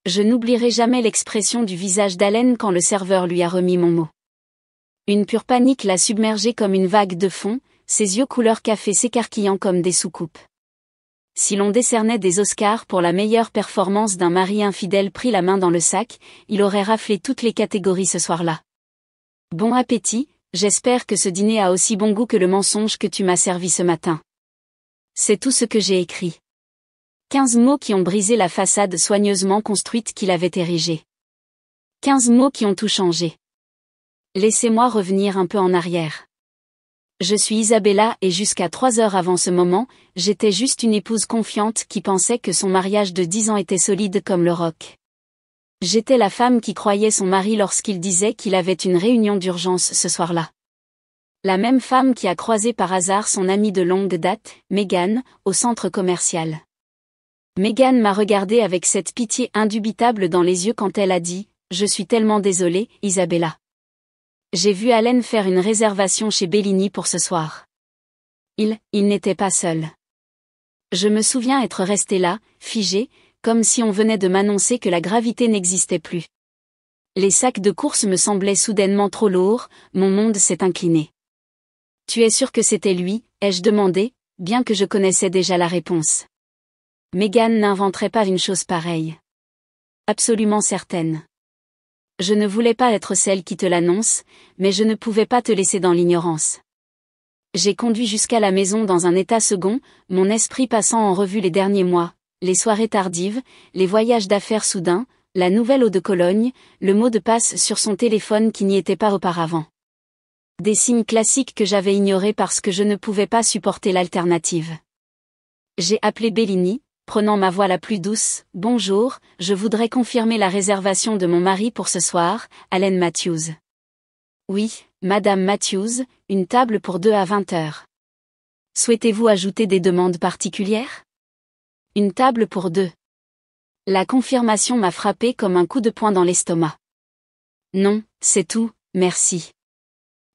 Je n'oublierai jamais l'expression du visage d'Allen quand le serveur lui a remis mon mot. Une pure panique l'a submergé comme une vague de fond, ses yeux couleur café s'écarquillant comme des soucoupes. Si l'on décernait des Oscars pour la meilleure performance d'un mari infidèle pris la main dans le sac, il aurait raflé toutes les catégories ce soir-là. Bon appétit, j'espère que ce dîner a aussi bon goût que le mensonge que tu m'as servi ce matin. C'est tout ce que j'ai écrit. 15 mots qui ont brisé la façade soigneusement construite qu'il avait érigée. 15 mots qui ont tout changé. Laissez-moi revenir un peu en arrière. Je suis Isabella et jusqu'à 3 heures avant ce moment, j'étais juste une épouse confiante qui pensait que son mariage de 10 ans était solide comme le roc. J'étais la femme qui croyait son mari lorsqu'il disait qu'il avait une réunion d'urgence ce soir-là. La même femme qui a croisé par hasard son amie de longue date, Megan, au centre commercial. Megan m'a regardée avec cette pitié indubitable dans les yeux quand elle a dit « Je suis tellement désolée, Isabella. » J'ai vu Allen faire une réservation chez Bellini pour ce soir. Il n'était pas seul. Je me souviens être restée là, figée, comme si on venait de m'annoncer que la gravité n'existait plus. Les sacs de course me semblaient soudainement trop lourds, mon monde s'est incliné. « Tu es sûr que c'était lui ?» ai-je demandé, bien que je connaissais déjà la réponse. Megan n'inventerait pas une chose pareille. Absolument certaine. Je ne voulais pas être celle qui te l'annonce, mais je ne pouvais pas te laisser dans l'ignorance. J'ai conduit jusqu'à la maison dans un état second, mon esprit passant en revue les derniers mois, les soirées tardives, les voyages d'affaires soudains, la nouvelle eau de Cologne, le mot de passe sur son téléphone qui n'y était pas auparavant. Des signes classiques que j'avais ignorés parce que je ne pouvais pas supporter l'alternative. J'ai appelé Bellini, prenant ma voix la plus douce. « Bonjour, je voudrais confirmer la réservation de mon mari pour ce soir, Allen Matthews. » « Oui, Madame Matthews, une table pour 2 à 20 heures. » « Souhaitez-vous ajouter des demandes particulières ? » « Une table pour 2. » La confirmation m'a frappé comme un coup de poing dans l'estomac. « Non, c'est tout, merci. »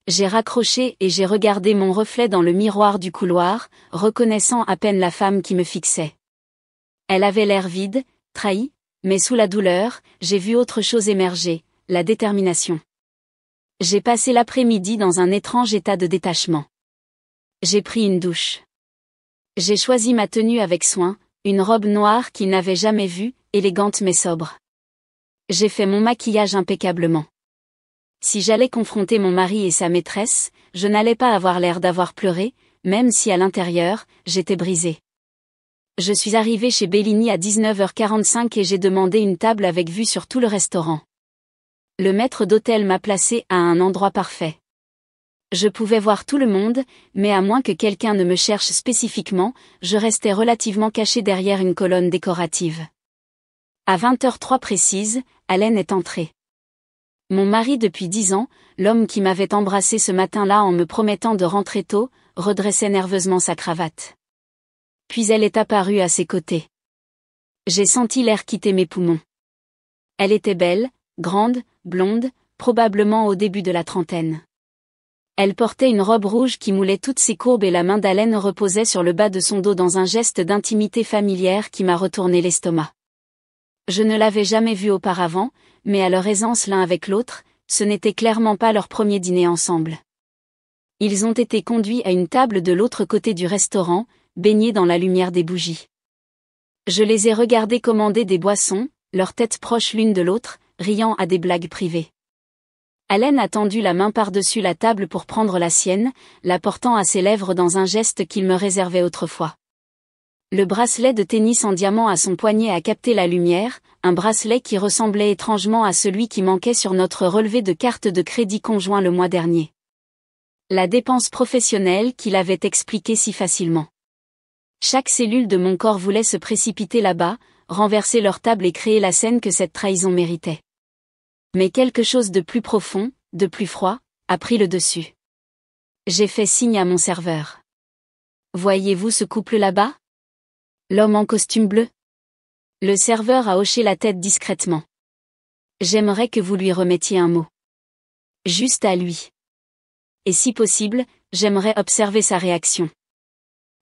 J'ai raccroché et j'ai regardé mon reflet dans le miroir du couloir, reconnaissant à peine la femme qui me fixait. Elle avait l'air vide, trahie, mais sous la douleur, j'ai vu autre chose émerger, la détermination. J'ai passé l'après-midi dans un étrange état de détachement. J'ai pris une douche. J'ai choisi ma tenue avec soin, une robe noire qu'il n'avait jamais vue, élégante mais sobre. J'ai fait mon maquillage impeccablement. Si j'allais confronter mon mari et sa maîtresse, je n'allais pas avoir l'air d'avoir pleuré, même si à l'intérieur, j'étais brisée. Je suis arrivée chez Bellini à 19h45 et j'ai demandé une table avec vue sur tout le restaurant. Le maître d'hôtel m'a placée à un endroit parfait. Je pouvais voir tout le monde, mais à moins que quelqu'un ne me cherche spécifiquement, je restais relativement cachée derrière une colonne décorative. À 20h03 précise, Allen est entré. Mon mari depuis 10 ans, l'homme qui m'avait embrassé ce matin-là en me promettant de rentrer tôt, redressait nerveusement sa cravate. Puis elle est apparue à ses côtés. J'ai senti l'air quitter mes poumons. Elle était belle, grande, blonde, probablement au début de la trentaine. Elle portait une robe rouge qui moulait toutes ses courbes et la main d'Allen reposait sur le bas de son dos dans un geste d'intimité familière qui m'a retourné l'estomac. Je ne l'avais jamais vue auparavant, mais à leur aisance l'un avec l'autre, ce n'était clairement pas leur premier dîner ensemble. Ils ont été conduits à une table de l'autre côté du restaurant, baignés dans la lumière des bougies. Je les ai regardés commander des boissons, leurs têtes proches l'une de l'autre, riant à des blagues privées. Allen a tendu la main par-dessus la table pour prendre la sienne, la portant à ses lèvres dans un geste qu'il me réservait autrefois. Le bracelet de tennis en diamant à son poignet a capté la lumière, un bracelet qui ressemblait étrangement à celui qui manquait sur notre relevé de carte de crédit conjoint le mois dernier. La dépense professionnelle qu'il avait expliquée si facilement. Chaque cellule de mon corps voulait se précipiter là-bas, renverser leur table et créer la scène que cette trahison méritait. Mais quelque chose de plus profond, de plus froid, a pris le dessus. J'ai fait signe à mon serveur. « Voyez-vous ce couple là-bas ? L'homme en costume bleu ?» Le serveur a hoché la tête discrètement. « J'aimerais que vous lui remettiez un mot. Juste à lui. Et si possible, j'aimerais observer sa réaction. »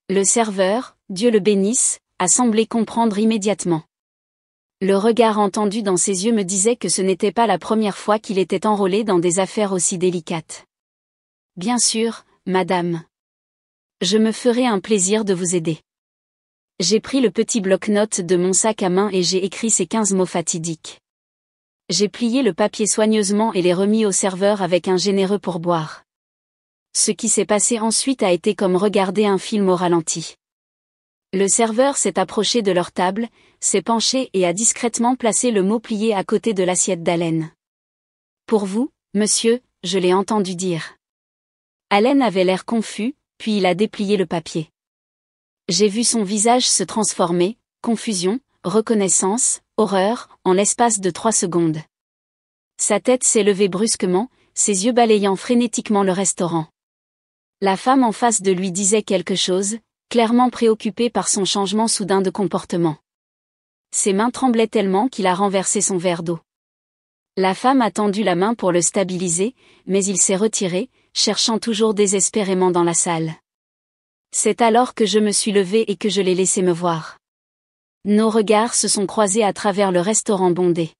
Le serveur, Dieu le bénisse, a semblé comprendre immédiatement. Le regard entendu dans ses yeux me disait que ce n'était pas la première fois qu'il était enrôlé dans des affaires aussi délicates. Bien sûr, madame. Je me ferai un plaisir de vous aider. J'ai pris le petit bloc-notes de mon sac à main et j'ai écrit ces 15 mots fatidiques. J'ai plié le papier soigneusement et les remis au serveur avec un généreux pourboire. Ce qui s'est passé ensuite a été comme regarder un film au ralenti. Le serveur s'est approché de leur table, s'est penché et a discrètement placé le mot plié à côté de l'assiette d'Allen. « Pour vous, monsieur », je l'ai entendu dire. Allen avait l'air confus, puis il a déplié le papier. J'ai vu son visage se transformer, confusion, reconnaissance, horreur, en l'espace de 3 secondes. Sa tête s'est levée brusquement, ses yeux balayant frénétiquement le restaurant. La femme en face de lui disait quelque chose, clairement préoccupée par son changement soudain de comportement. Ses mains tremblaient tellement qu'il a renversé son verre d'eau. La femme a tendu la main pour le stabiliser, mais il s'est retiré, cherchant toujours désespérément dans la salle. C'est alors que je me suis levée et que je l'ai laissé me voir. Nos regards se sont croisés à travers le restaurant bondé.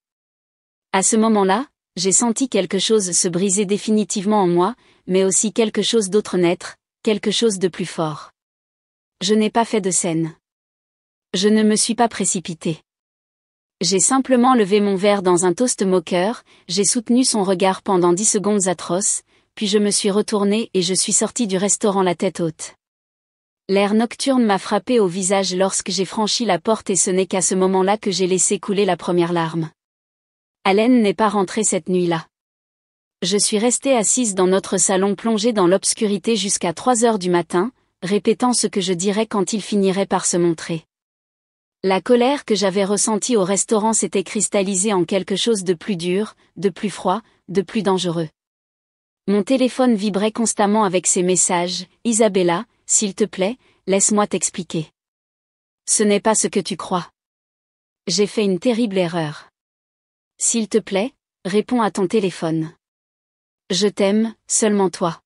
À ce moment-là, j'ai senti quelque chose se briser définitivement en moi, mais aussi quelque chose d'autre naître, quelque chose de plus fort. Je n'ai pas fait de scène. Je ne me suis pas précipitée. J'ai simplement levé mon verre dans un toast moqueur, j'ai soutenu son regard pendant 10 secondes atroces, puis je me suis retournée et je suis sortie du restaurant la tête haute. L'air nocturne m'a frappé au visage lorsque j'ai franchi la porte et ce n'est qu'à ce moment-là que j'ai laissé couler la première larme. Allen n'est pas rentré cette nuit-là. Je suis restée assise dans notre salon plongée dans l'obscurité jusqu'à 3 heures du matin, répétant ce que je dirais quand il finirait par se montrer. La colère que j'avais ressentie au restaurant s'était cristallisée en quelque chose de plus dur, de plus froid, de plus dangereux. Mon téléphone vibrait constamment avec ces messages, « Isabella, s'il te plaît, laisse-moi t'expliquer. Ce n'est pas ce que tu crois. J'ai fait une terrible erreur. S'il te plaît, réponds à ton téléphone. Je t'aime, seulement toi. »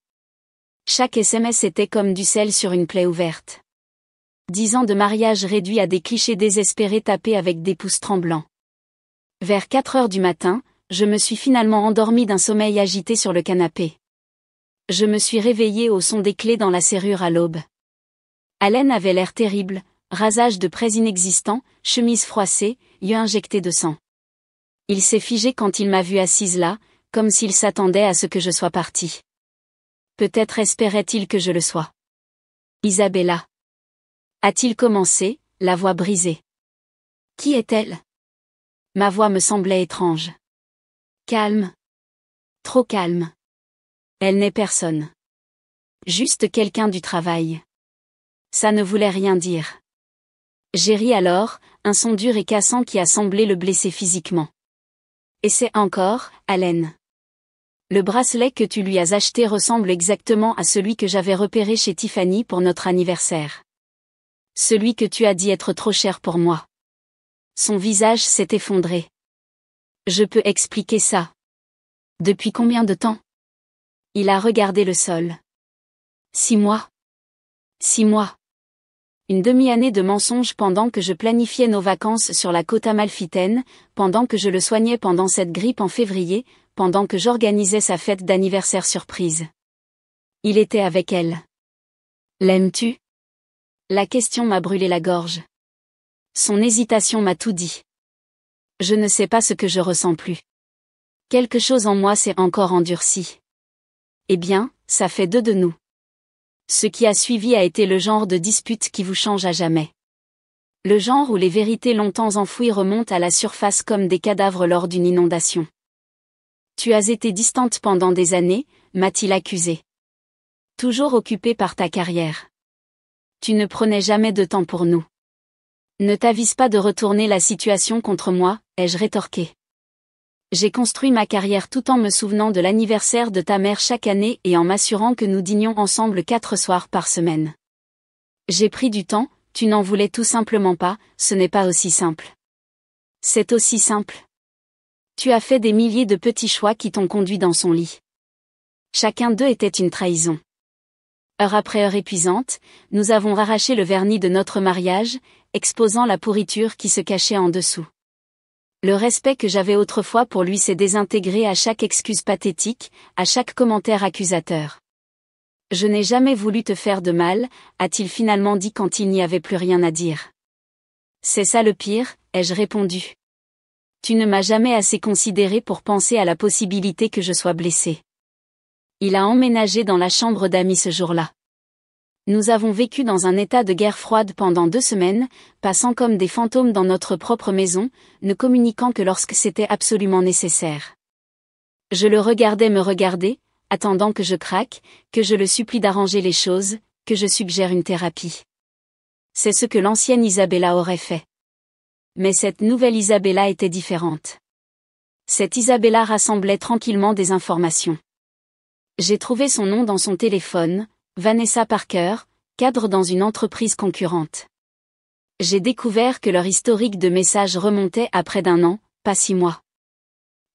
Chaque SMS était comme du sel sur une plaie ouverte. 10 ans de mariage réduits à des clichés désespérés tapés avec des pouces tremblants. Vers 4 heures du matin, je me suis finalement endormie d'un sommeil agité sur le canapé. Je me suis réveillée au son des clés dans la serrure à l'aube. Allen avait l'air terrible, rasage de près inexistant, chemise froissée, yeux injectés de sang. Il s'est figé quand il m'a vue assise là, comme s'il s'attendait à ce que je sois partie. Peut-être espérait-il que je le sois. Isabella. A-t-il commencé, la voix brisée. Qui est-elle? Ma voix me semblait étrange. Calme. Trop calme. Elle n'est personne. Juste quelqu'un du travail. Ça ne voulait rien dire. J'ai ri alors, un son dur et cassant qui a semblé le blesser physiquement. Et c'est encore, Allen. Le bracelet que tu lui as acheté ressemble exactement à celui que j'avais repéré chez Tiffany pour notre anniversaire. Celui que tu as dit être trop cher pour moi. Son visage s'est effondré. Je peux expliquer ça. Depuis combien de temps? Il a regardé le sol. 6 mois. 6 mois. Une demi-année de mensonges pendant que je planifiais nos vacances sur la côte amalfitaine, pendant que je le soignais pendant cette grippe en février, pendant que j'organisais sa fête d'anniversaire surprise. Il était avec elle. L'aimes-tu? La question m'a brûlé la gorge. Son hésitation m'a tout dit. Je ne sais pas ce que je ressens plus. Quelque chose en moi s'est encore endurci. Eh bien, ça fait 2 de nous. Ce qui a suivi a été le genre de dispute qui vous change à jamais. Le genre où les vérités longtemps enfouies remontent à la surface comme des cadavres lors d'une inondation. Tu as été distante pendant des années, m'a-t-il accusé. Toujours occupée par ta carrière. Tu ne prenais jamais de temps pour nous. Ne t'avise pas de retourner la situation contre moi, ai-je rétorqué. J'ai construit ma carrière tout en me souvenant de l'anniversaire de ta mère chaque année et en m'assurant que nous dînions ensemble 4 soirs par semaine. J'ai pris du temps, tu n'en voulais tout simplement pas, ce n'est pas aussi simple. C'est aussi simple. Tu as fait des milliers de petits choix qui t'ont conduit dans son lit. Chacun d'eux était une trahison. Heure après heure épuisante, nous avons arraché le vernis de notre mariage, exposant la pourriture qui se cachait en dessous. Le respect que j'avais autrefois pour lui s'est désintégré à chaque excuse pathétique, à chaque commentaire accusateur. Je n'ai jamais voulu te faire de mal, a-t-il finalement dit quand il n'y avait plus rien à dire. C'est ça le pire, ai-je répondu. Tu ne m'as jamais assez considéré pour penser à la possibilité que je sois blessée. Il a emménagé dans la chambre d'amis ce jour-là. Nous avons vécu dans un état de guerre froide pendant 2 semaines, passant comme des fantômes dans notre propre maison, ne communiquant que lorsque c'était absolument nécessaire. Je le regardais me regarder, attendant que je craque, que je le supplie d'arranger les choses, que je suggère une thérapie. C'est ce que l'ancienne Isabella aurait fait. Mais cette nouvelle Isabella était différente. Cette Isabella rassemblait tranquillement des informations. J'ai trouvé son nom dans son téléphone, Vanessa Parker, cadre dans une entreprise concurrente. J'ai découvert que leur historique de messages remontait à près d'1 an, pas 6 mois.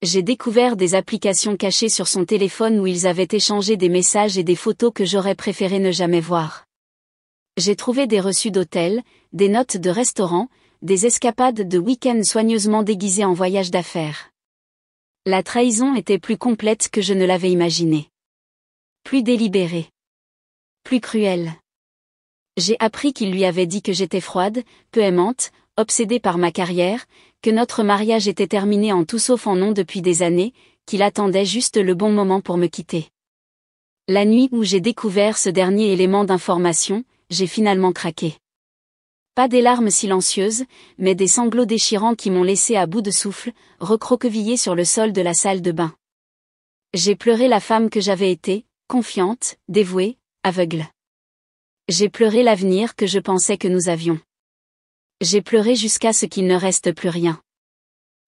J'ai découvert des applications cachées sur son téléphone où ils avaient échangé des messages et des photos que j'aurais préféré ne jamais voir. J'ai trouvé des reçus d'hôtel, des notes de restaurant, des escapades de week-end soigneusement déguisées en voyage d'affaires. La trahison était plus complète que je ne l'avais imaginé. Plus délibérée. Plus cruelle. J'ai appris qu'il lui avait dit que j'étais froide, peu aimante, obsédée par ma carrière, que notre mariage était terminé en tout sauf en nom depuis des années, qu'il attendait juste le bon moment pour me quitter. La nuit où j'ai découvert ce dernier élément d'information, j'ai finalement craqué. Pas des larmes silencieuses, mais des sanglots déchirants qui m'ont laissé à bout de souffle, recroquevillée sur le sol de la salle de bain. J'ai pleuré la femme que j'avais été, confiante, dévouée, aveugle. J'ai pleuré l'avenir que je pensais que nous avions. J'ai pleuré jusqu'à ce qu'il ne reste plus rien.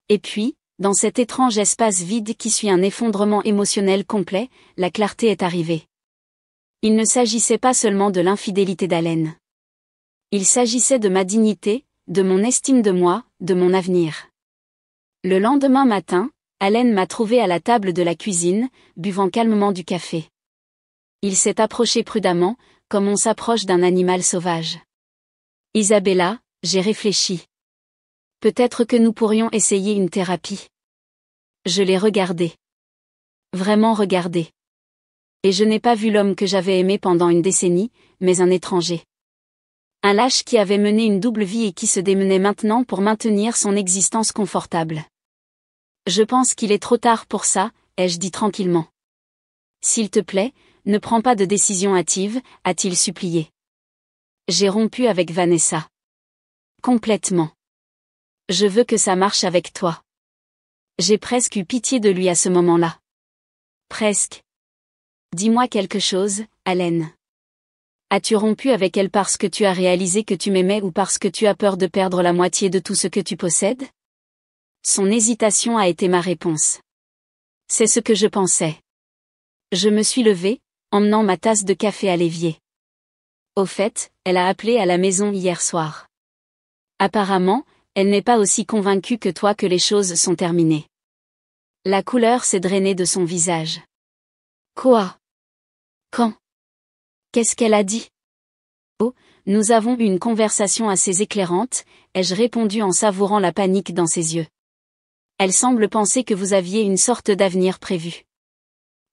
Et puis, dans cet étrange espace vide qui suit un effondrement émotionnel complet, la clarté est arrivée. Il ne s'agissait pas seulement de l'infidélité d'Allen. Il s'agissait de ma dignité, de mon estime de moi, de mon avenir. Le lendemain matin, Allen m'a trouvé à la table de la cuisine, buvant calmement du café. Il s'est approché prudemment, comme on s'approche d'un animal sauvage. Isabella, j'ai réfléchi. Peut-être que nous pourrions essayer une thérapie. Je l'ai regardé. Vraiment regardé. Et je n'ai pas vu l'homme que j'avais aimé pendant une décennie, mais un étranger. Un lâche qui avait mené une double vie et qui se démenait maintenant pour maintenir son existence confortable. Je pense qu'il est trop tard pour ça, ai-je dit tranquillement. S'il te plaît, ne prends pas de décision hâtive, a-t-il supplié. J'ai rompu avec Vanessa. Complètement. Je veux que ça marche avec toi. J'ai presque eu pitié de lui à ce moment-là. Presque. Dis-moi quelque chose, Allen. As-tu rompu avec elle parce que tu as réalisé que tu m'aimais ou parce que tu as peur de perdre la moitié de tout ce que tu possèdes? Son hésitation a été ma réponse. C'est ce que je pensais. Je me suis levée, emmenant ma tasse de café à l'évier. Au fait, elle a appelé à la maison hier soir. Apparemment, elle n'est pas aussi convaincue que toi que les choses sont terminées. La couleur s'est drainée de son visage. Quoi? Quand? Qu'est-ce qu'elle a dit? Oh, nous avons eu une conversation assez éclairante, ai-je répondu en savourant la panique dans ses yeux. Elle semble penser que vous aviez une sorte d'avenir prévu.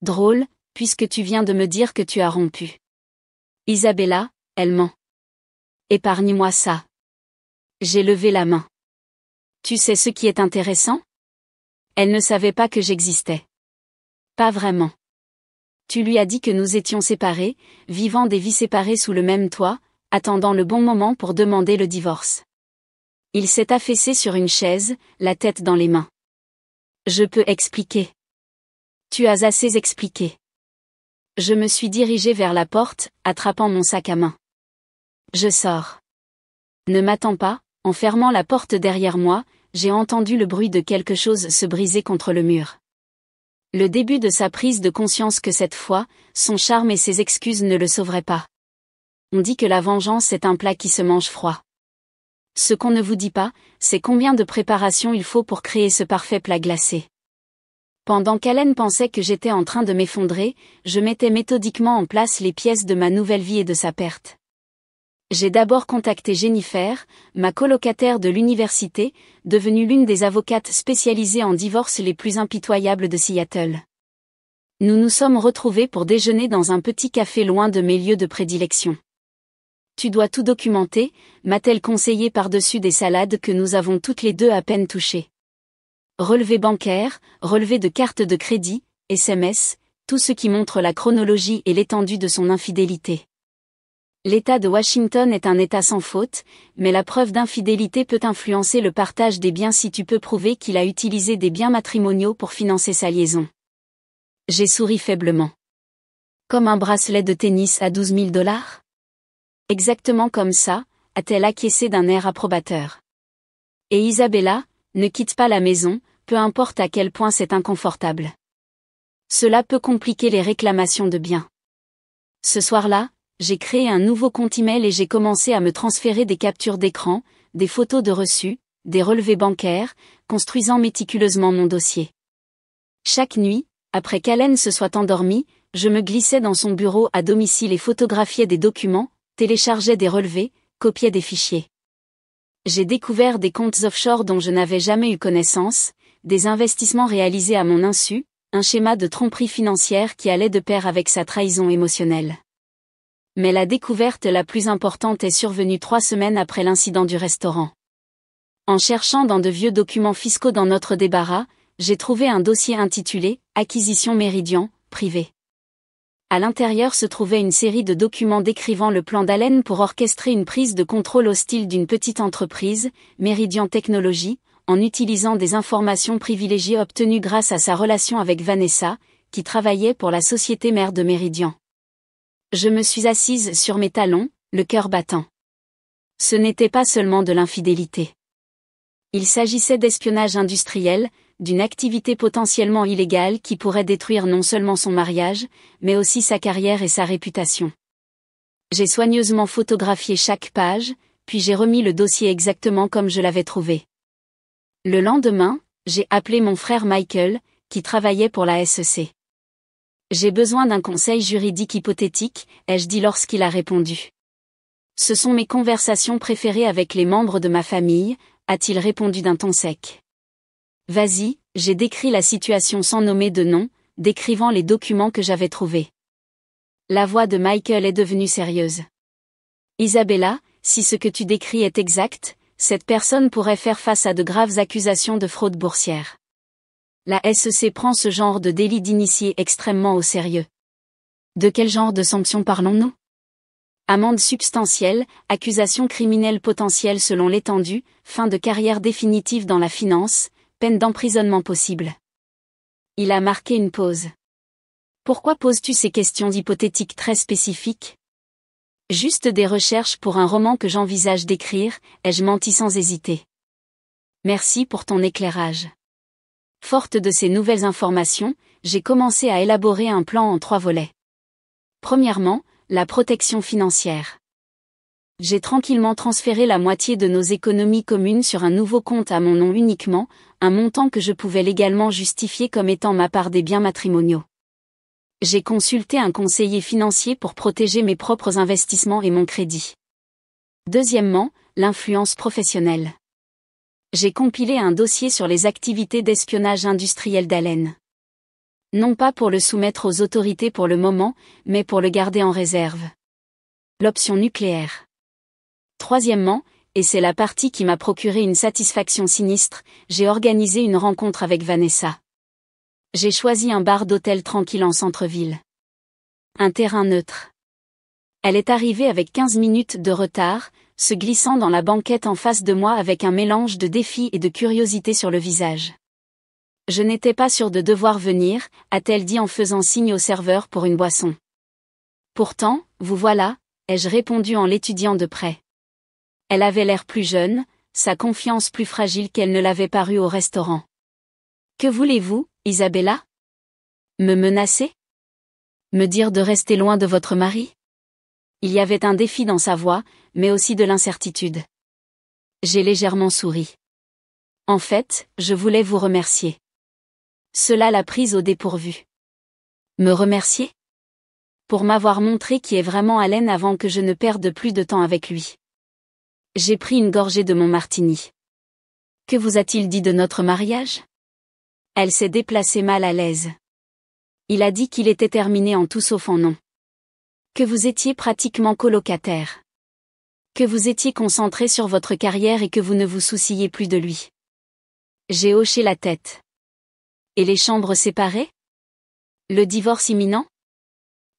Drôle, puisque tu viens de me dire que tu as rompu. Isabella, elle ment. Épargne-moi ça. J'ai levé la main. Tu sais ce qui est intéressant? Elle ne savait pas que j'existais. Pas vraiment. Tu lui as dit que nous étions séparés, vivant des vies séparées sous le même toit, attendant le bon moment pour demander le divorce. Il s'est affaissé sur une chaise, la tête dans les mains. Je peux expliquer. Tu as assez expliqué. Je me suis dirigée vers la porte, attrapant mon sac à main. Je sors. Ne m'attends pas, en fermant la porte derrière moi, j'ai entendu le bruit de quelque chose se briser contre le mur. Le début de sa prise de conscience que cette fois, son charme et ses excuses ne le sauveraient pas. On dit que la vengeance est un plat qui se mange froid. Ce qu'on ne vous dit pas, c'est combien de préparation il faut pour créer ce parfait plat glacé. Pendant qu'Allen pensait que j'étais en train de m'effondrer, je mettais méthodiquement en place les pièces de ma nouvelle vie et de sa perte. J'ai d'abord contacté Jennifer, ma colocataire de l'université, devenue l'une des avocates spécialisées en divorce les plus impitoyables de Seattle. Nous nous sommes retrouvés pour déjeuner dans un petit café loin de mes lieux de prédilection. Tu dois tout documenter, m'a-t-elle conseillé par-dessus des salades que nous avons toutes les deux à peine touchées. Relevé bancaire, relevé de carte de crédit, SMS, tout ce qui montre la chronologie et l'étendue de son infidélité. L'État de Washington est un État sans faute, mais la preuve d'infidélité peut influencer le partage des biens si tu peux prouver qu'il a utilisé des biens matrimoniaux pour financer sa liaison. J'ai souri faiblement. Comme un bracelet de tennis à 12 000 $? Exactement comme ça, a-t-elle acquiescé d'un air approbateur. Et Isabella, ne quitte pas la maison, peu importe à quel point c'est inconfortable. Cela peut compliquer les réclamations de biens. Ce soir-là, j'ai créé un nouveau compte email et j'ai commencé à me transférer des captures d'écran, des photos de reçus, des relevés bancaires, construisant méticuleusement mon dossier. Chaque nuit, après qu'Allen se soit endormie, je me glissais dans son bureau à domicile et photographiais des documents, téléchargeais des relevés, copiais des fichiers. J'ai découvert des comptes offshore dont je n'avais jamais eu connaissance, des investissements réalisés à mon insu, un schéma de tromperie financière qui allait de pair avec sa trahison émotionnelle. Mais la découverte la plus importante est survenue 3 semaines après l'incident du restaurant. En cherchant dans de vieux documents fiscaux dans notre débarras, j'ai trouvé un dossier intitulé « Acquisition Méridian, privé ». À l'intérieur se trouvait une série de documents décrivant le plan d'Allen pour orchestrer une prise de contrôle hostile d'une petite entreprise, Meridian Technologies, en utilisant des informations privilégiées obtenues grâce à sa relation avec Vanessa, qui travaillait pour la société mère de Meridian. Je me suis assise sur mes talons, le cœur battant. Ce n'était pas seulement de l'infidélité. Il s'agissait d'espionnage industriel, d'une activité potentiellement illégale qui pourrait détruire non seulement son mariage, mais aussi sa carrière et sa réputation. J'ai soigneusement photographié chaque page, puis j'ai remis le dossier exactement comme je l'avais trouvé. Le lendemain, j'ai appelé mon frère Michael, qui travaillait pour la SEC. J'ai besoin d'un conseil juridique hypothétique, ai-je dit lorsqu'il a répondu. Ce sont mes conversations préférées avec les membres de ma famille, a-t-il répondu d'un ton sec. Vas-y, j'ai décrit la situation sans nommer de nom, décrivant les documents que j'avais trouvés. La voix de Michael est devenue sérieuse. Isabella, si ce que tu décris est exact, cette personne pourrait faire face à de graves accusations de fraude boursière. La SEC prend ce genre de délit d'initié extrêmement au sérieux. De quel genre de sanctions parlons-nous? Amende substantielle, accusation criminelle potentielle selon l'étendue, fin de carrière définitive dans la finance, peine d'emprisonnement possible. Il a marqué une pause. Pourquoi poses-tu ces questions hypothétiques très spécifiques? Juste des recherches pour un roman que j'envisage d'écrire, ai-je menti sans hésiter. Merci pour ton éclairage. Forte de ces nouvelles informations, j'ai commencé à élaborer un plan en 3 volets. Premièrement, la protection financière. J'ai tranquillement transféré la moitié de nos économies communes sur un nouveau compte à mon nom uniquement, un montant que je pouvais légalement justifier comme étant ma part des biens matrimoniaux. J'ai consulté un conseiller financier pour protéger mes propres investissements et mon crédit. Deuxièmement, l'influence professionnelle. J'ai compilé un dossier sur les activités d'espionnage industriel d'Allen. Non pas pour le soumettre aux autorités pour le moment, mais pour le garder en réserve. L'option nucléaire. Troisièmement, et c'est la partie qui m'a procuré une satisfaction sinistre, j'ai organisé une rencontre avec Vanessa. J'ai choisi un bar d'hôtel tranquille en centre-ville. Un terrain neutre. Elle est arrivée avec 15 minutes de retard, se glissant dans la banquette en face de moi avec un mélange de défi et de curiosité sur le visage. Je n'étais pas sûre de devoir venir, a-t-elle dit en faisant signe au serveur pour une boisson. Pourtant, vous voilà, ai-je répondu en l'étudiant de près. Elle avait l'air plus jeune, sa confiance plus fragile qu'elle ne l'avait paru au restaurant. Que voulez-vous, Isabella? Me menacer? Me dire de rester loin de votre mari? Il y avait un défi dans sa voix, mais aussi de l'incertitude. J'ai légèrement souri. En fait, je voulais vous remercier. Cela l'a prise au dépourvu. Me remercier? Pour m'avoir montré qui est vraiment Allen avant que je ne perde plus de temps avec lui. J'ai pris une gorgée de mon martini. Que vous a-t-il dit de notre mariage? Elle s'est déplacée mal à l'aise. Il a dit qu'il était terminé en tout sauf en nom. Que vous étiez pratiquement colocataire. Que vous étiez concentré sur votre carrière et que vous ne vous souciez plus de lui. J'ai hoché la tête. Et les chambres séparées? Le divorce imminent?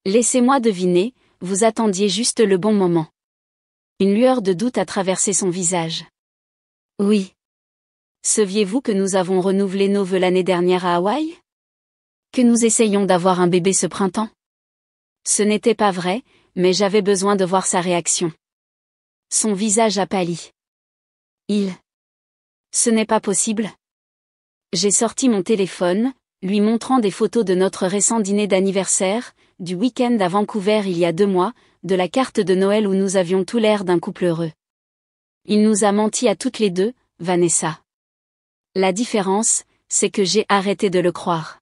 Laissez-moi deviner, vous attendiez juste le bon moment. Une lueur de doute a traversé son visage. Oui. Saviez-vous que nous avons renouvelé nos vœux l'année dernière à Hawaï? Que nous essayons d'avoir un bébé ce printemps? Ce n'était pas vrai, mais j'avais besoin de voir sa réaction. Son visage a pâli. Ce n'est pas possible. J'ai sorti mon téléphone, lui montrant des photos de notre récent dîner d'anniversaire, du week-end à Vancouver il y a 2 mois, de la carte de Noël où nous avions tout l'air d'un couple heureux. Il nous a menti à toutes les deux, Vanessa. La différence, c'est que j'ai arrêté de le croire.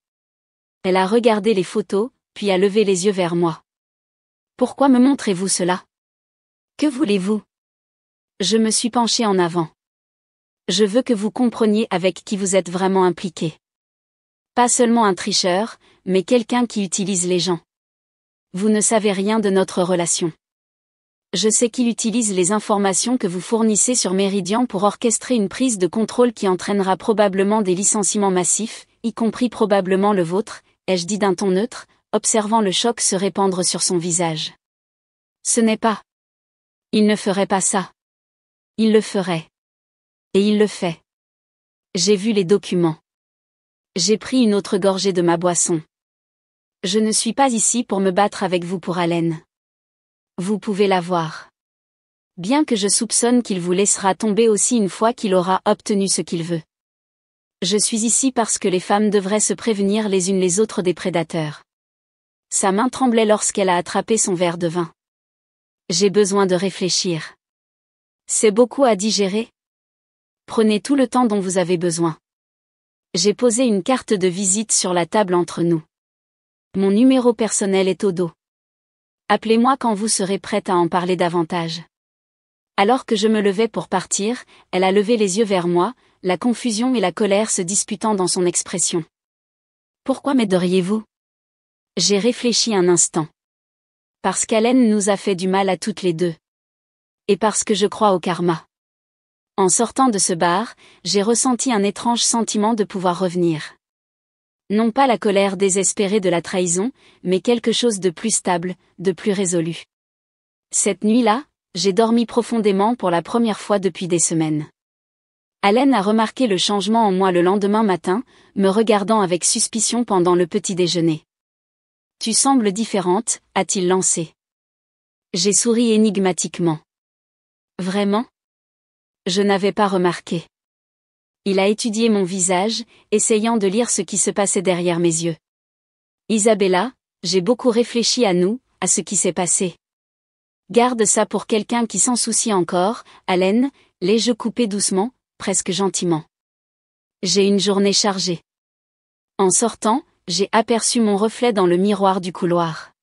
Elle a regardé les photos, puis a levé les yeux vers moi. Pourquoi me montrez-vous cela? Que voulez-vous? Je me suis penchée en avant. Je veux que vous compreniez avec qui vous êtes vraiment impliqué. Pas seulement un tricheur, mais quelqu'un qui utilise les gens. Vous ne savez rien de notre relation. Je sais qu'il utilise les informations que vous fournissez sur Meridian pour orchestrer une prise de contrôle qui entraînera probablement des licenciements massifs, y compris probablement le vôtre, ai-je dit d'un ton neutre, observant le choc se répandre sur son visage. Ce n'est pas. Il ne ferait pas ça. Il le ferait. Et il le fait. J'ai vu les documents. J'ai pris une autre gorgée de ma boisson. Je ne suis pas ici pour me battre avec vous pour Allen. Vous pouvez la voir. Bien que je soupçonne qu'il vous laissera tomber aussi une fois qu'il aura obtenu ce qu'il veut. Je suis ici parce que les femmes devraient se prévenir les unes les autres des prédateurs. Sa main tremblait lorsqu'elle a attrapé son verre de vin. J'ai besoin de réfléchir. C'est beaucoup à digérer. Prenez tout le temps dont vous avez besoin. J'ai posé une carte de visite sur la table entre nous. Mon numéro personnel est au dos. Appelez-moi quand vous serez prête à en parler davantage. Alors que je me levais pour partir, elle a levé les yeux vers moi, la confusion et la colère se disputant dans son expression. Pourquoi m'aideriez-vous? J'ai réfléchi un instant. Parce qu'Allen nous a fait du mal à toutes les deux. Et parce que je crois au karma. En sortant de ce bar, j'ai ressenti un étrange sentiment de pouvoir revenir. Non pas la colère désespérée de la trahison, mais quelque chose de plus stable, de plus résolu. Cette nuit-là, j'ai dormi profondément pour la première fois depuis des semaines. Allen a remarqué le changement en moi le lendemain matin, me regardant avec suspicion pendant le petit déjeuner. « Tu sembles différente », a-t-il lancé. J'ai souri énigmatiquement. « Vraiment ? Je n'avais pas remarqué. » Il a étudié mon visage, essayant de lire ce qui se passait derrière mes yeux. « Isabella, j'ai beaucoup réfléchi à nous, à ce qui s'est passé. Garde ça pour quelqu'un qui s'en soucie encore, Allen, » l'ai-je coupé doucement, presque gentiment. J'ai une journée chargée. En sortant, j'ai aperçu mon reflet dans le miroir du couloir.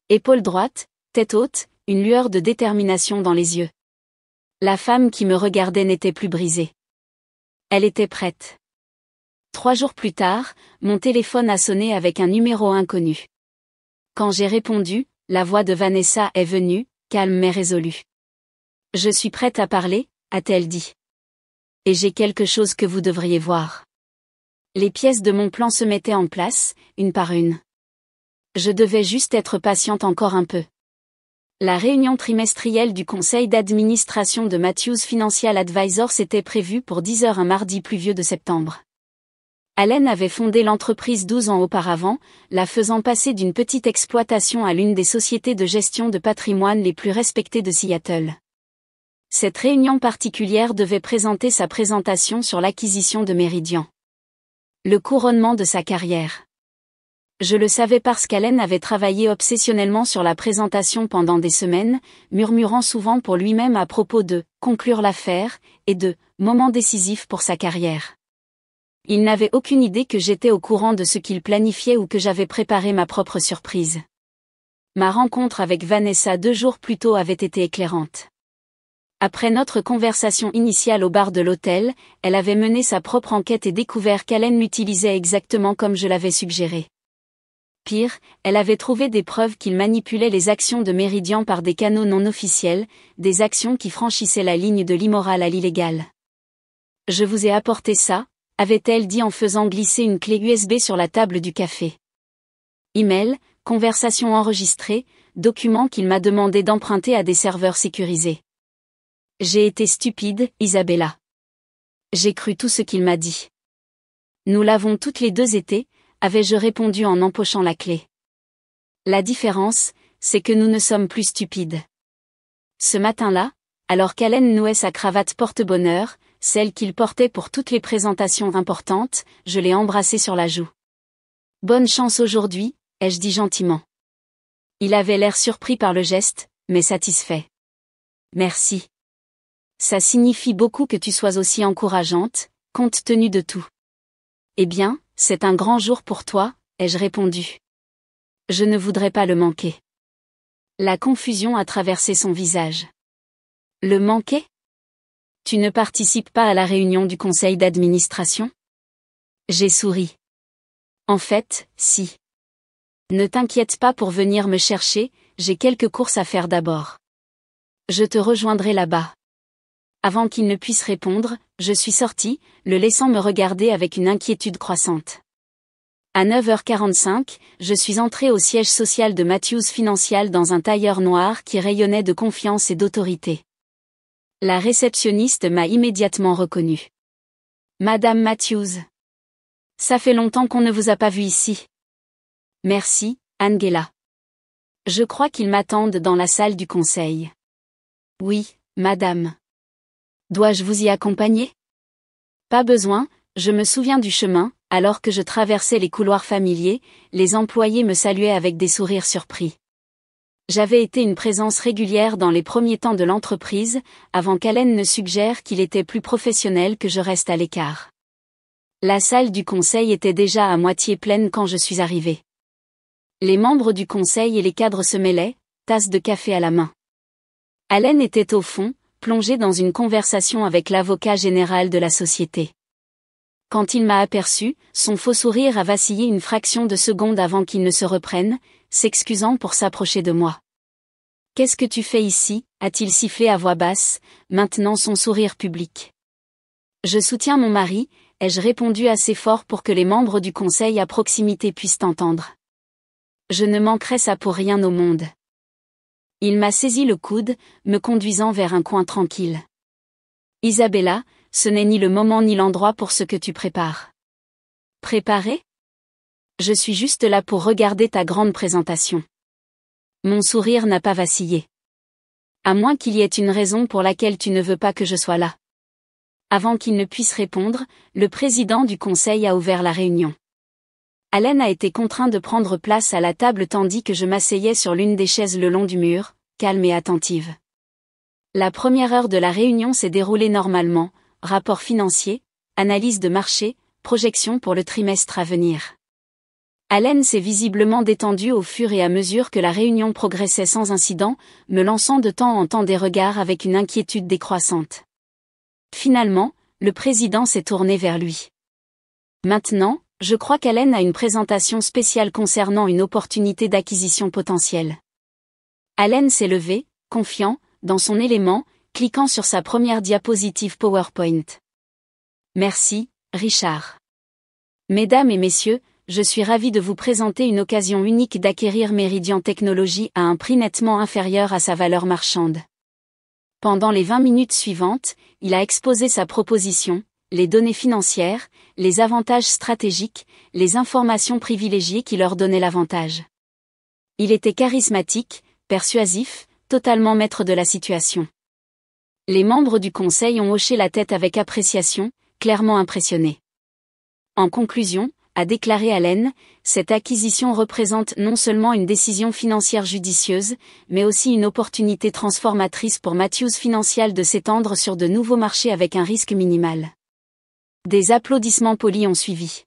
Épaule droite, tête haute, une lueur de détermination dans les yeux. La femme qui me regardait n'était plus brisée. Elle était prête. 3 jours plus tard, mon téléphone a sonné avec un numéro inconnu. Quand j'ai répondu, la voix de Vanessa est venue, calme mais résolue. « Je suis prête à parler », a-t-elle dit. « Et j'ai quelque chose que vous devriez voir. » Les pièces de mon plan se mettaient en place, une par une. Je devais juste être patiente encore un peu. La réunion trimestrielle du conseil d'administration de Matthews Financial Advisors était prévue pour 10 heures un mardi pluvieux de septembre. Allen avait fondé l'entreprise 12 ans auparavant, la faisant passer d'une petite exploitation à l'une des sociétés de gestion de patrimoine les plus respectées de Seattle. Cette réunion particulière devait présenter sa présentation sur l'acquisition de Meridian. Le couronnement de sa carrière. Je le savais parce qu'Allen avait travaillé obsessionnellement sur la présentation pendant des semaines, murmurant souvent pour lui-même à propos de « conclure l'affaire » et de « moment décisif pour sa carrière ». Il n'avait aucune idée que j'étais au courant de ce qu'il planifiait ou que j'avais préparé ma propre surprise. Ma rencontre avec Vanessa 2 jours plus tôt avait été éclairante. Après notre conversation initiale au bar de l'hôtel, elle avait mené sa propre enquête et découvert qu'Allen l'utilisait exactement comme je l'avais suggéré. Pire, elle avait trouvé des preuves qu'il manipulait les actions de Meridian par des canaux non officiels, des actions qui franchissaient la ligne de l'immoral à l'illégal. Je vous ai apporté ça, avait-elle dit en faisant glisser une clé USB sur la table du café. Email, conversation enregistrée, document qu'il m'a demandé d'emprunter à des serveurs sécurisés. J'ai été stupide, Isabella. J'ai cru tout ce qu'il m'a dit. Nous l'avons toutes les deux été, avais-je répondu en empochant la clé. La différence, c'est que nous ne sommes plus stupides. Ce matin-là, alors qu'Allen nouait sa cravate porte-bonheur, celle qu'il portait pour toutes les présentations importantes, je l'ai embrassé sur la joue. Bonne chance aujourd'hui, ai-je dit gentiment. Il avait l'air surpris par le geste, mais satisfait. Merci. Ça signifie beaucoup que tu sois aussi encourageante, compte tenu de tout. Eh bien, c'est un grand jour pour toi, ai-je répondu. Je ne voudrais pas le manquer. La confusion a traversé son visage. Le manquer ? Tu ne participes pas à la réunion du conseil d'administration ? J'ai souri. En fait, si. Ne t'inquiète pas pour venir me chercher, j'ai quelques courses à faire d'abord. Je te rejoindrai là-bas. Avant qu'il ne puisse répondre, je suis sortie, le laissant me regarder avec une inquiétude croissante. À 9h45, je suis entrée au siège social de Matthews Financial dans un tailleur noir qui rayonnait de confiance et d'autorité. La réceptionniste m'a immédiatement reconnue. Madame Matthews. Ça fait longtemps qu'on ne vous a pas vu ici. Merci, Angela. Je crois qu'ils m'attendent dans la salle du conseil. Oui, madame. Dois-je vous y accompagner ? Pas besoin, je me souviens du chemin, alors que je traversais les couloirs familiers, les employés me saluaient avec des sourires surpris. J'avais été une présence régulière dans les premiers temps de l'entreprise, avant qu'Allen ne suggère qu'il était plus professionnel que je reste à l'écart. La salle du conseil était déjà à moitié pleine quand je suis arrivée. Les membres du conseil et les cadres se mêlaient, tasse de café à la main. Allen était au fond, plongé dans une conversation avec l'avocat général de la société. Quand il m'a aperçu, son faux sourire a vacillé une fraction de seconde avant qu'il ne se reprenne, s'excusant pour s'approcher de moi. « Qu'est-ce que tu fais ici » a-t-il sifflé à voix basse, maintenant son sourire public. « Je soutiens mon mari » ai-je répondu assez fort pour que les membres du conseil à proximité puissent entendre. Je ne manquerais ça pour rien au monde. Il m'a saisi le coude, me conduisant vers un coin tranquille. « Isabella, ce n'est ni le moment ni l'endroit pour ce que tu prépares. » Préparer ? Je suis juste là pour regarder ta grande présentation. Mon sourire n'a pas vacillé. À moins qu'il y ait une raison pour laquelle tu ne veux pas que je sois là. Avant qu'il ne puisse répondre, le président du conseil a ouvert la réunion. Allen a été contraint de prendre place à la table tandis que je m'asseyais sur l'une des chaises le long du mur, calme et attentive. La première heure de la réunion s'est déroulée normalement, rapport financier, analyse de marché, projection pour le trimestre à venir. Allen s'est visiblement détendu au fur et à mesure que la réunion progressait sans incident, me lançant de temps en temps des regards avec une inquiétude décroissante. Finalement, le président s'est tourné vers lui. Maintenant, je crois qu'Allen a une présentation spéciale concernant une opportunité d'acquisition potentielle. Allen s'est levé, confiant, dans son élément, cliquant sur sa première diapositive PowerPoint. Merci, Richard. Mesdames et messieurs, je suis ravi de vous présenter une occasion unique d'acquérir Meridian Technologies à un prix nettement inférieur à sa valeur marchande. Pendant les 20 minutes suivantes, il a exposé sa proposition, les données financières, les avantages stratégiques, les informations privilégiées qui leur donnaient l'avantage. Il était charismatique, persuasif, totalement maître de la situation. Les membres du conseil ont hoché la tête avec appréciation, clairement impressionnés. En conclusion, a déclaré Allen, cette acquisition représente non seulement une décision financière judicieuse, mais aussi une opportunité transformatrice pour Matthews Financial de s'étendre sur de nouveaux marchés avec un risque minimal. Des applaudissements polis ont suivi.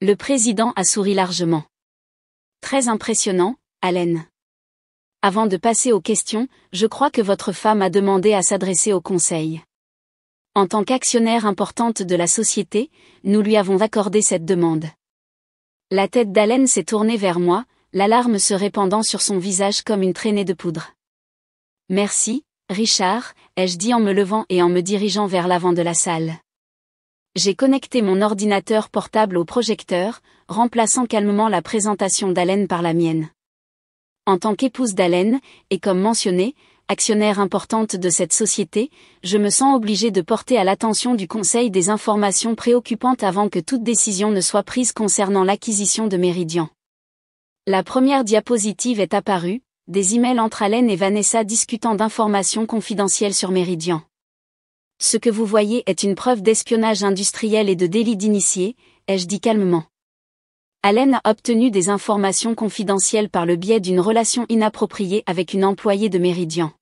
Le président a souri largement. Très impressionnant, Allen. Avant de passer aux questions, je crois que votre femme a demandé à s'adresser au conseil. En tant qu'actionnaire importante de la société, nous lui avons accordé cette demande. La tête d'Allen s'est tournée vers moi, l'alarme se répandant sur son visage comme une traînée de poudre. Merci, Richard, ai-je dit en me levant et en me dirigeant vers l'avant de la salle. J'ai connecté mon ordinateur portable au projecteur, remplaçant calmement la présentation d'Allen par la mienne. En tant qu'épouse d'Allen, et comme mentionné, actionnaire importante de cette société, je me sens obligée de porter à l'attention du Conseil des informations préoccupantes avant que toute décision ne soit prise concernant l'acquisition de Meridian. La première diapositive est apparue, des emails entre Allen et Vanessa discutant d'informations confidentielles sur Meridian. Ce que vous voyez est une preuve d'espionnage industriel et de délit d'initié, ai-je dit calmement. Allen a obtenu des informations confidentielles par le biais d'une relation inappropriée avec une employée de Meridian.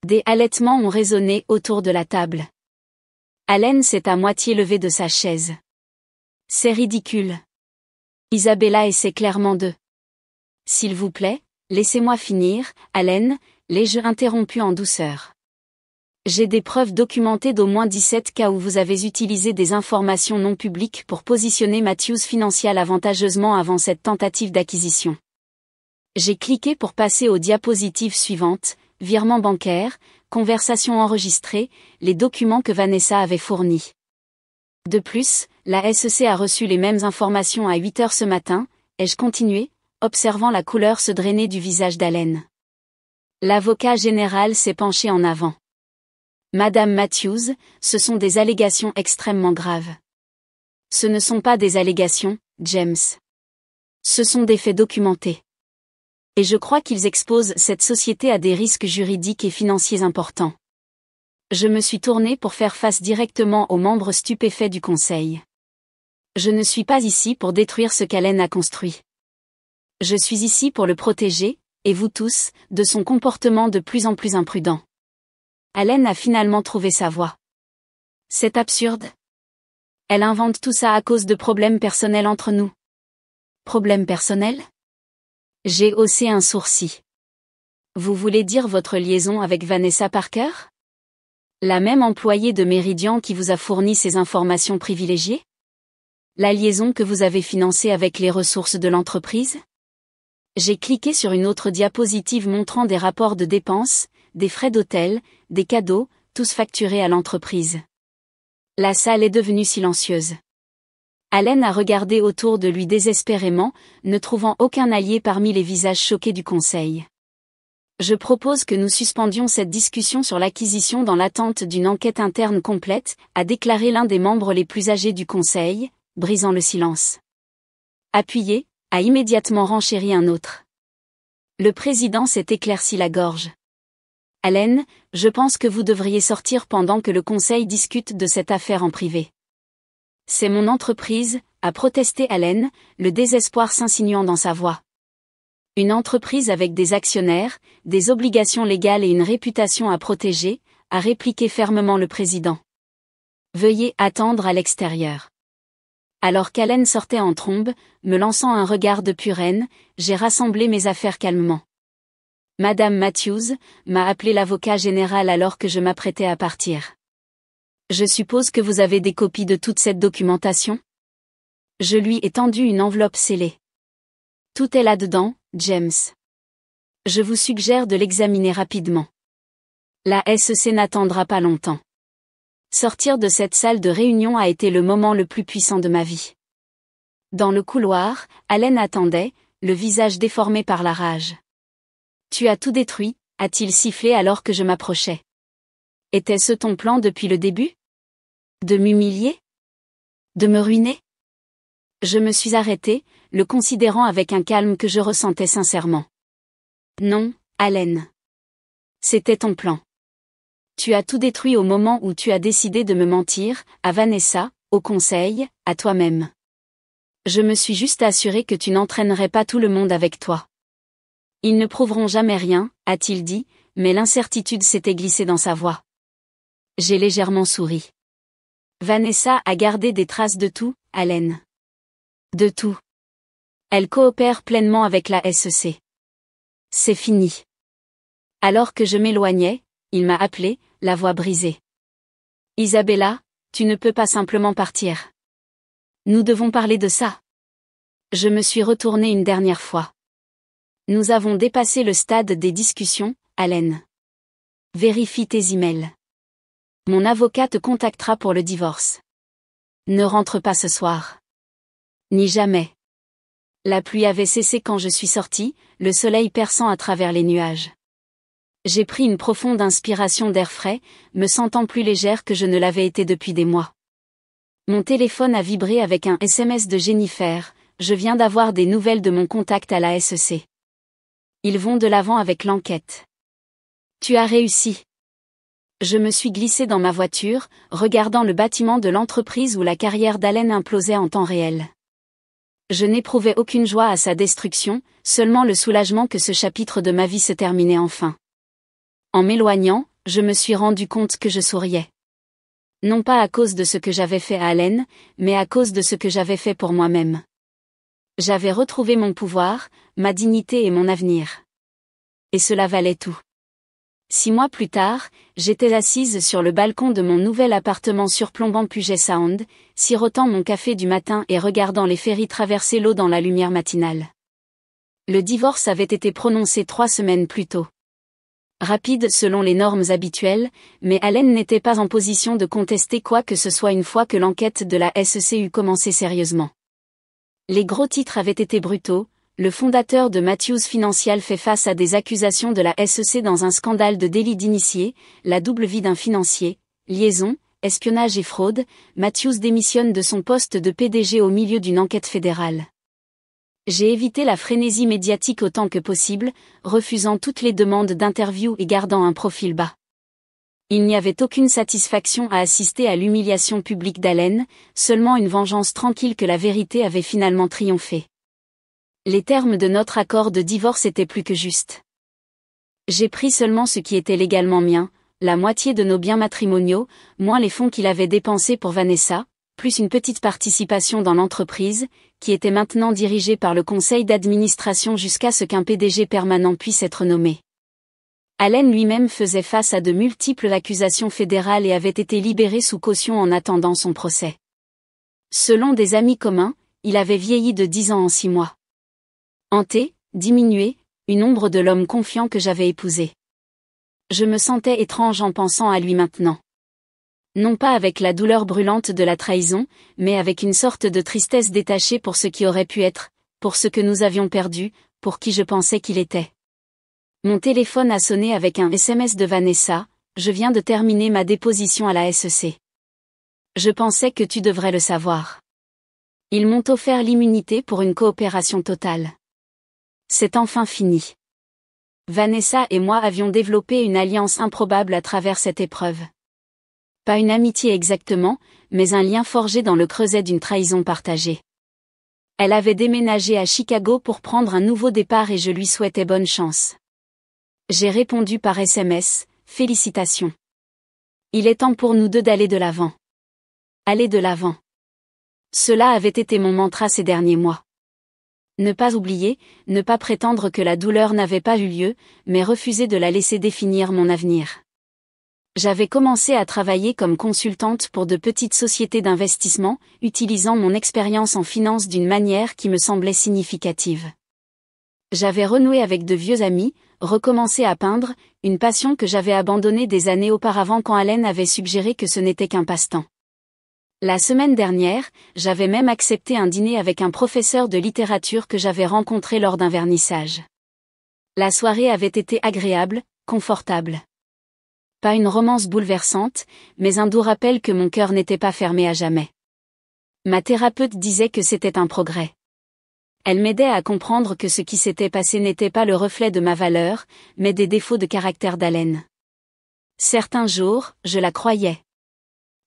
Des halètements ont résonné autour de la table. Allen s'est à moitié levé de sa chaise. C'est ridicule. Isabella essaie clairement de. S'il vous plaît, laissez-moi finir, Allen, l'ai-je interrompu en douceur. J'ai des preuves documentées d'au moins 17 cas où vous avez utilisé des informations non publiques pour positionner Matthews Financial avantageusement avant cette tentative d'acquisition. J'ai cliqué pour passer aux diapositives suivantes, virement bancaire, conversation enregistrée, les documents que Vanessa avait fournis. De plus, la SEC a reçu les mêmes informations à 8 heures ce matin, ai-je continué, observant la couleur se drainer du visage d'Allen. L'avocat général s'est penché en avant. Madame Matthews, ce sont des allégations extrêmement graves. Ce ne sont pas des allégations, James. Ce sont des faits documentés. Et je crois qu'ils exposent cette société à des risques juridiques et financiers importants. Je me suis tournée pour faire face directement aux membres stupéfaits du Conseil. Je ne suis pas ici pour détruire ce qu'Allen a construit. Je suis ici pour le protéger, et vous tous, de son comportement de plus en plus imprudent. Allen a finalement trouvé sa voie. C'est absurde. Elle invente tout ça à cause de problèmes personnels entre nous. Problèmes personnels ? J'ai haussé un sourcil. Vous voulez dire votre liaison avec Vanessa Parker ? La même employée de Meridian qui vous a fourni ces informations privilégiées ? La liaison que vous avez financée avec les ressources de l'entreprise ? J'ai cliqué sur une autre diapositive montrant des rapports de dépenses, des frais d'hôtel, des cadeaux, tous facturés à l'entreprise. La salle est devenue silencieuse. Allen a regardé autour de lui désespérément, ne trouvant aucun allié parmi les visages choqués du conseil. Je propose que nous suspendions cette discussion sur l'acquisition dans l'attente d'une enquête interne complète, a déclaré l'un des membres les plus âgés du conseil, brisant le silence. Appuyé, a immédiatement renchéri un autre. Le président s'est éclairci la gorge. Allen, je pense que vous devriez sortir pendant que le conseil discute de cette affaire en privé. C'est mon entreprise, a protesté Allen, le désespoir s'insinuant dans sa voix. Une entreprise avec des actionnaires, des obligations légales et une réputation à protéger, a répliqué fermement le président. Veuillez attendre à l'extérieur. Alors qu'Allen sortait en trombe, me lançant un regard de pure haine, j'ai rassemblé mes affaires calmement. Madame Matthews, m'a appelé l'avocat général alors que je m'apprêtais à partir. Je suppose que vous avez des copies de toute cette documentation ? Je lui ai tendu une enveloppe scellée. Tout est là-dedans, James. Je vous suggère de l'examiner rapidement. La SEC n'attendra pas longtemps. Sortir de cette salle de réunion a été le moment le plus puissant de ma vie. Dans le couloir, Allen attendait, le visage déformé par la rage. Tu as tout détruit, a-t-il sifflé alors que je m'approchais. Était-ce ton plan depuis le début ? De m'humilier ? De me ruiner ? Je me suis arrêtée, le considérant avec un calme que je ressentais sincèrement. Non, Allen. C'était ton plan. Tu as tout détruit au moment où tu as décidé de me mentir, à Vanessa, au conseil, à toi-même. Je me suis juste assurée que tu n'entraînerais pas tout le monde avec toi. Ils ne prouveront jamais rien, a-t-il dit, mais l'incertitude s'était glissée dans sa voix. J'ai légèrement souri. Vanessa a gardé des traces de tout, Allen. De tout. Elle coopère pleinement avec la SEC. C'est fini. Alors que je m'éloignais, il m'a appelé, la voix brisée. Isabella, tu ne peux pas simplement partir. Nous devons parler de ça. Je me suis retournée une dernière fois. Nous avons dépassé le stade des discussions, Allen. Vérifie tes emails. Mon avocat te contactera pour le divorce. Ne rentre pas ce soir. Ni jamais. La pluie avait cessé quand je suis sortie, le soleil perçant à travers les nuages. J'ai pris une profonde inspiration d'air frais, me sentant plus légère que je ne l'avais été depuis des mois. Mon téléphone a vibré avec un SMS de Jennifer, je viens d'avoir des nouvelles de mon contact à la SEC. Ils vont de l'avant avec l'enquête. Tu as réussi. Je me suis glissée dans ma voiture, regardant le bâtiment de l'entreprise où la carrière d'Allen implosait en temps réel. Je n'éprouvais aucune joie à sa destruction, seulement le soulagement que ce chapitre de ma vie se terminait enfin. En m'éloignant, je me suis rendu compte que je souriais. Non pas à cause de ce que j'avais fait à Allen, mais à cause de ce que j'avais fait pour moi-même. J'avais retrouvé mon pouvoir, ma dignité et mon avenir. Et cela valait tout. 6 mois plus tard, j'étais assise sur le balcon de mon nouvel appartement surplombant Puget Sound, sirotant mon café du matin et regardant les ferries traverser l'eau dans la lumière matinale. Le divorce avait été prononcé 3 semaines plus tôt. Rapide selon les normes habituelles, mais Allen n'était pas en position de contester quoi que ce soit une fois que l'enquête de la SEC eut commencé sérieusement. Les gros titres avaient été brutaux. Le fondateur de Matthews Financial fait face à des accusations de la SEC dans un scandale de délit d'initié, la double vie d'un financier, liaison, espionnage et fraude. Matthews démissionne de son poste de PDG au milieu d'une enquête fédérale. J'ai évité la frénésie médiatique autant que possible, refusant toutes les demandes d'interview et gardant un profil bas. Il n'y avait aucune satisfaction à assister à l'humiliation publique d'Allen, seulement une vengeance tranquille que la vérité avait finalement triomphé. Les termes de notre accord de divorce étaient plus que justes. J'ai pris seulement ce qui était légalement mien, la moitié de nos biens matrimoniaux, moins les fonds qu'il avait dépensés pour Vanessa, plus une petite participation dans l'entreprise, qui était maintenant dirigée par le conseil d'administration jusqu'à ce qu'un PDG permanent puisse être nommé. Allen lui-même faisait face à de multiples accusations fédérales et avait été libéré sous caution en attendant son procès. Selon des amis communs, il avait vieilli de 10 ans en 6 mois. Hanté, diminué, une ombre de l'homme confiant que j'avais épousé. Je me sentais étrange en pensant à lui maintenant. Non pas avec la douleur brûlante de la trahison, mais avec une sorte de tristesse détachée pour ce qui aurait pu être, pour ce que nous avions perdu, pour qui je pensais qu'il était. Mon téléphone a sonné avec un SMS de Vanessa, je viens de terminer ma déposition à la SEC. Je pensais que tu devrais le savoir. Ils m'ont offert l'immunité pour une coopération totale. C'est enfin fini. Vanessa et moi avions développé une alliance improbable à travers cette épreuve. Pas une amitié exactement, mais un lien forgé dans le creuset d'une trahison partagée. Elle avait déménagé à Chicago pour prendre un nouveau départ et je lui souhaitais bonne chance. J'ai répondu par SMS, félicitations. Il est temps pour nous deux d'aller de l'avant. Aller de l'avant. Cela avait été mon mantra ces derniers mois. Ne pas oublier, ne pas prétendre que la douleur n'avait pas eu lieu, mais refuser de la laisser définir mon avenir. J'avais commencé à travailler comme consultante pour de petites sociétés d'investissement, utilisant mon expérience en finance d'une manière qui me semblait significative. J'avais renoué avec de vieux amis, recommencé à peindre, une passion que j'avais abandonnée des années auparavant quand Allen avait suggéré que ce n'était qu'un passe-temps. La semaine dernière, j'avais même accepté un dîner avec un professeur de littérature que j'avais rencontré lors d'un vernissage. La soirée avait été agréable, confortable. Pas une romance bouleversante, mais un doux rappel que mon cœur n'était pas fermé à jamais. Ma thérapeute disait que c'était un progrès. Elle m'aidait à comprendre que ce qui s'était passé n'était pas le reflet de ma valeur, mais des défauts de caractère d'Allen. Certains jours, je la croyais.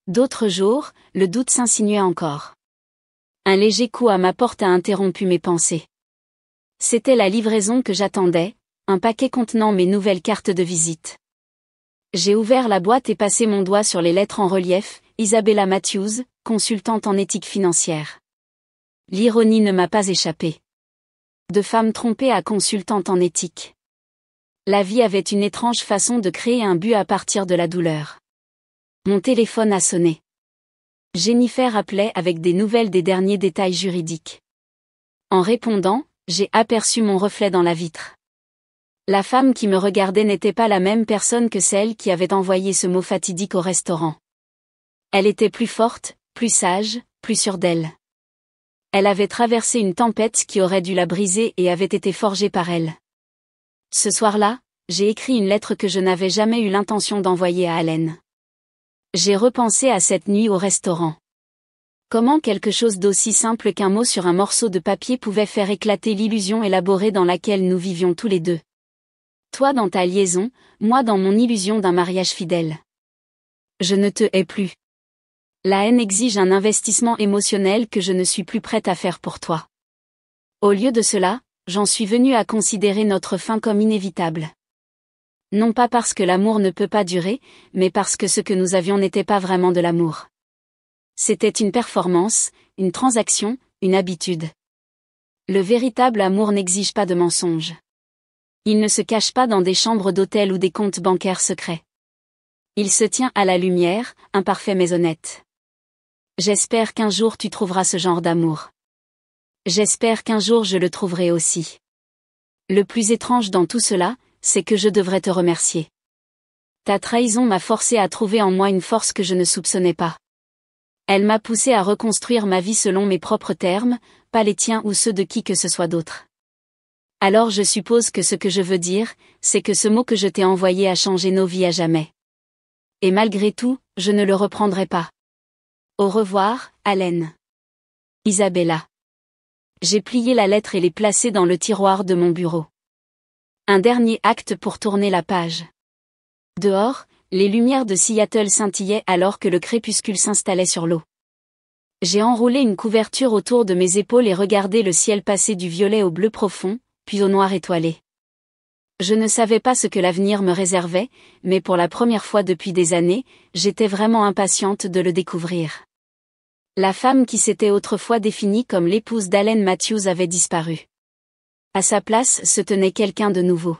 D'autres jours, le doute s'insinuait encore. Un léger coup à ma porte a interrompu mes pensées. C'était la livraison que j'attendais, un paquet contenant mes nouvelles cartes de visite. J'ai ouvert la boîte et passé mon doigt sur les lettres en relief, Isabella Matthews, consultante en éthique financière. L'ironie ne m'a pas échappé. De femme trompée à consultante en éthique. La vie avait une étrange façon de créer un but à partir de la douleur. Mon téléphone a sonné. Jennifer appelait avec des nouvelles des derniers détails juridiques. En répondant, j'ai aperçu mon reflet dans la vitre. La femme qui me regardait n'était pas la même personne que celle qui avait envoyé ce mot fatidique au restaurant. Elle était plus forte, plus sage, plus sûre d'elle. Elle avait traversé une tempête qui aurait dû la briser et avait été forgée par elle. Ce soir-là, j'ai écrit une lettre que je n'avais jamais eu l'intention d'envoyer à Allen. J'ai repensé à cette nuit au restaurant. Comment quelque chose d'aussi simple qu'un mot sur un morceau de papier pouvait faire éclater l'illusion élaborée dans laquelle nous vivions tous les deux. Toi dans ta liaison, moi dans mon illusion d'un mariage fidèle. Je ne te hais plus. La haine exige un investissement émotionnel que je ne suis plus prête à faire pour toi. Au lieu de cela, j'en suis venue à considérer notre fin comme inévitable. Non pas parce que l'amour ne peut pas durer, mais parce que ce que nous avions n'était pas vraiment de l'amour. C'était une performance, une transaction, une habitude. Le véritable amour n'exige pas de mensonges. Il ne se cache pas dans des chambres d'hôtel ou des comptes bancaires secrets. Il se tient à la lumière, imparfait mais honnête. J'espère qu'un jour tu trouveras ce genre d'amour. J'espère qu'un jour je le trouverai aussi. Le plus étrange dans tout cela, c'est que je devrais te remercier. Ta trahison m'a forcé à trouver en moi une force que je ne soupçonnais pas. Elle m'a poussé à reconstruire ma vie selon mes propres termes, pas les tiens ou ceux de qui que ce soit d'autre. Alors je suppose que ce que je veux dire, c'est que ce mot que je t'ai envoyé a changé nos vies à jamais. Et malgré tout, je ne le reprendrai pas. Au revoir, Allen. Isabella. J'ai plié la lettre et l'ai placée dans le tiroir de mon bureau. Un dernier acte pour tourner la page. Dehors, les lumières de Seattle scintillaient alors que le crépuscule s'installait sur l'eau. J'ai enroulé une couverture autour de mes épaules et regardé le ciel passer du violet au bleu profond, puis au noir étoilé. Je ne savais pas ce que l'avenir me réservait, mais pour la première fois depuis des années, j'étais vraiment impatiente de le découvrir. La femme qui s'était autrefois définie comme l'épouse d'Allen Matthews avait disparu. À sa place se tenait quelqu'un de nouveau.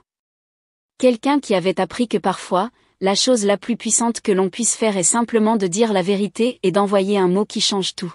Quelqu'un qui avait appris que parfois, la chose la plus puissante que l'on puisse faire est simplement de dire la vérité et d'envoyer un mot qui change tout.